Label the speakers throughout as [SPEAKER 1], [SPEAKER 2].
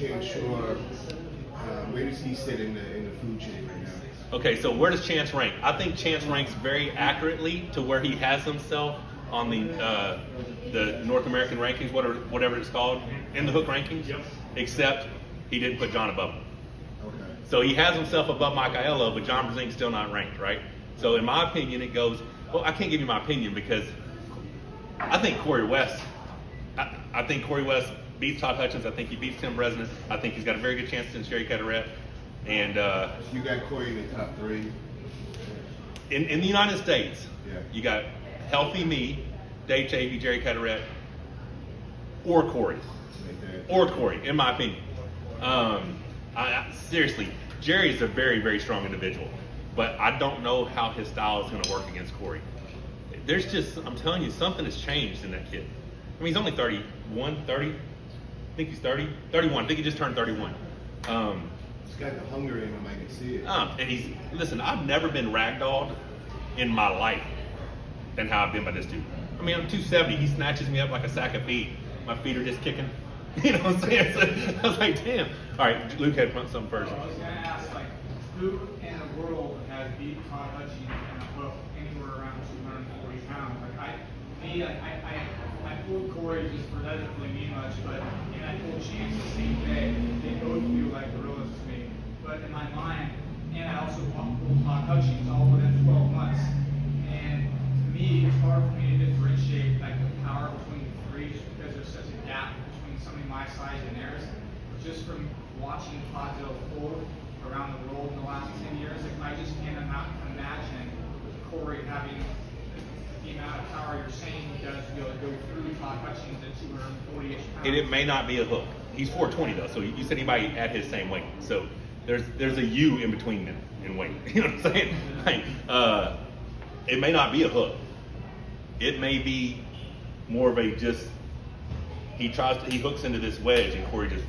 [SPEAKER 1] Chance Shore, where does he sit in the food chain right now?
[SPEAKER 2] Okay, so where does Chance rank? I think Chance ranks very accurately to where he has himself on the North American rankings, whatever it's called, in the Hook rankings.
[SPEAKER 3] Yep.
[SPEAKER 2] Except he didn't put John above him.
[SPEAKER 1] Okay.
[SPEAKER 2] So he has himself above Mike Aiello, but John Brzezinski's still not ranked, right? So in my opinion, it goes. Well, I can't give you my opinion because I think Corey West. I think Corey West beats Todd Hutchins. I think he beats Tim Bresnan. I think he's got a very good chance against Jerry Caderet. And
[SPEAKER 1] you got Corey in the top 3.
[SPEAKER 2] in the United States,
[SPEAKER 1] Yeah.
[SPEAKER 2] you got Healthy Me, Dave Chavey, Jerry Caderet, or Corey. Or Corey, in my opinion. Seriously, Jerry's a very, very strong individual, but I don't know how his style is going to work against Corey. There's just, I'm telling you, something has changed in that kid. I mean, he's only 31, 30. I think he's 30. 31. I think he just turned 31.
[SPEAKER 1] He's got the hunger in him, I can see it.
[SPEAKER 2] And listen, I've never been ragdolled in my life than how I've been by this dude. I mean, I'm 270. He snatches me up like a sack of feet. My feet are just kicking. You know what I'm saying? So I was like, damn. All right, Luke had something first.
[SPEAKER 3] I was going to ask, like, who in the world has beat Todd Hutchins in a hook anywhere around 240 pounds? Like, I pulled Corey just for that doesn't really mean much, but and I pulled Chance the same day. They both feel like gorillas to me. But in my mind, and I also pulled Todd Hutchins all within 12 months. And to me, it's hard for me to differentiate like the power between the three just because there's such a gap between somebody my size and theirs. Just from watching Toddzilla pull around the world in the last 10 years, like, I just can't imagine Corey having the amount of power you're saying he does to be able to go through Todd Hutchins at 240-ish pounds.
[SPEAKER 2] And it may not be a hook. He's 420 though, so you said he might at his same weight. So there's a U in between them in weight. You know what I'm saying? Like, it may not be a hook. It may be more of a just he hooks into this wedge and Corey just.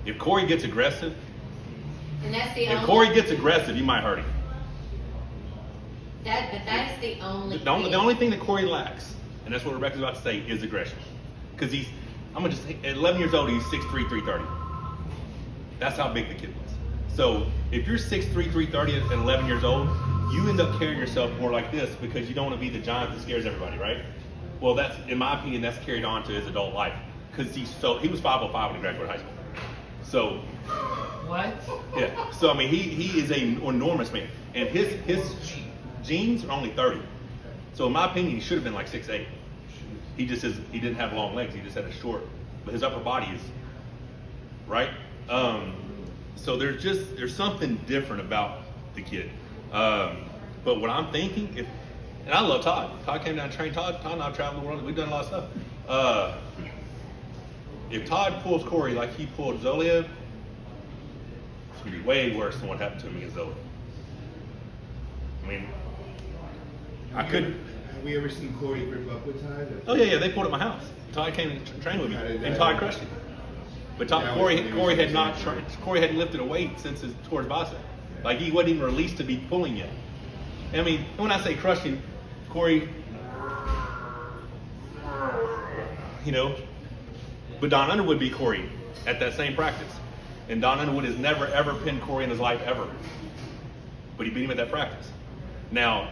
[SPEAKER 2] If Corey gets aggressive,
[SPEAKER 4] And that's the
[SPEAKER 2] if
[SPEAKER 4] only.
[SPEAKER 2] Corey gets aggressive, you might hurt him.
[SPEAKER 4] But that's the only.
[SPEAKER 2] The only thing that Corey lacks, and that's what Rebecca's about to say, is aggression. Because at 11 years old, he's 6'3", 330. That's how big the kid was. So if you're 6'3", 330 at 11 years old, you end up carrying yourself more like this because you don't want to be the giant that scares everybody, right? Well, that's, in my opinion, that's carried on to his adult life. Because he was 5'05" when he graduated high school. So,
[SPEAKER 4] What?
[SPEAKER 2] yeah. So I mean, he is an enormous man, and his jeans are only 30. So in my opinion, he should have been like 6'8". He didn't have long legs. He just had a short, but his upper body is right. So there's something different about the kid. But what I'm thinking, and I love Todd. Todd came down and trained. Todd and I've traveled the world. We've done a lot of stuff. If Todd pulls Corey like he pulled Zoliev, it's going to be way worse than what happened to him against Zoliev. I mean,
[SPEAKER 1] Have we ever seen Corey grip up with Todd?
[SPEAKER 2] Oh yeah, they pulled at my house. Todd came and trained with me, and Todd crushed him. But Corey hadn't lifted a weight since his towards bicep. Like he wasn't even released to be pulling yet. I mean, when I say crushed him, Corey, but Don Underwood beat Corey at that same practice. And Don Underwood has never, ever pinned Corey in his life, ever. But he beat him at that practice. Now,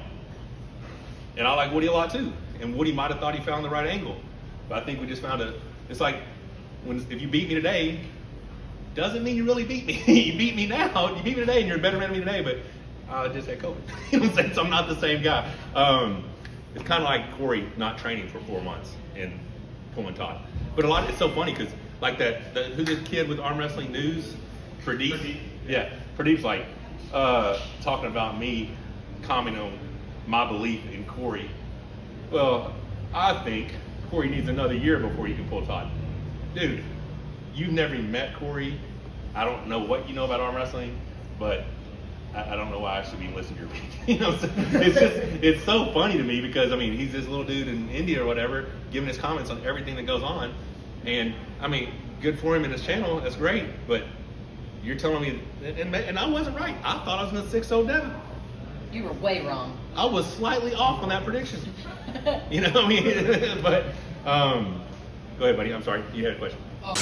[SPEAKER 2] and I like Woody a lot too. And Woody might have thought he found the right angle. But I think we just found it's like, if you beat me today, doesn't mean you really beat me. You beat me now. You beat me today and you're a better man than me today, but I just had COVID. You know what I'm saying? So I'm not the same guy. It's kind of like Corey not training for 4 months and pulling Todd. But it's so funny because like who's this kid with ArmWrestling News? Pradeep. Yeah, Pradeep's like talking about me, commenting on my belief in Corey. Well, I think Corey needs another year before he can pull Todd. Dude, you've never even met Corey. I don't know what you know about arm wrestling, but I don't know why I should be listening to your opinion. You know what I'm saying? It's so funny to me because, I mean, he's this little dude in India or whatever, giving his comments on everything that goes on. And, I mean, good for him in his channel. That's great. But you're telling me, and I wasn't right. I thought I was going to 6-0 Devin.
[SPEAKER 4] You were way wrong.
[SPEAKER 2] I was slightly off on that prediction. You know what I mean? But, go ahead, buddy. I'm sorry. You had a question.
[SPEAKER 4] Oh.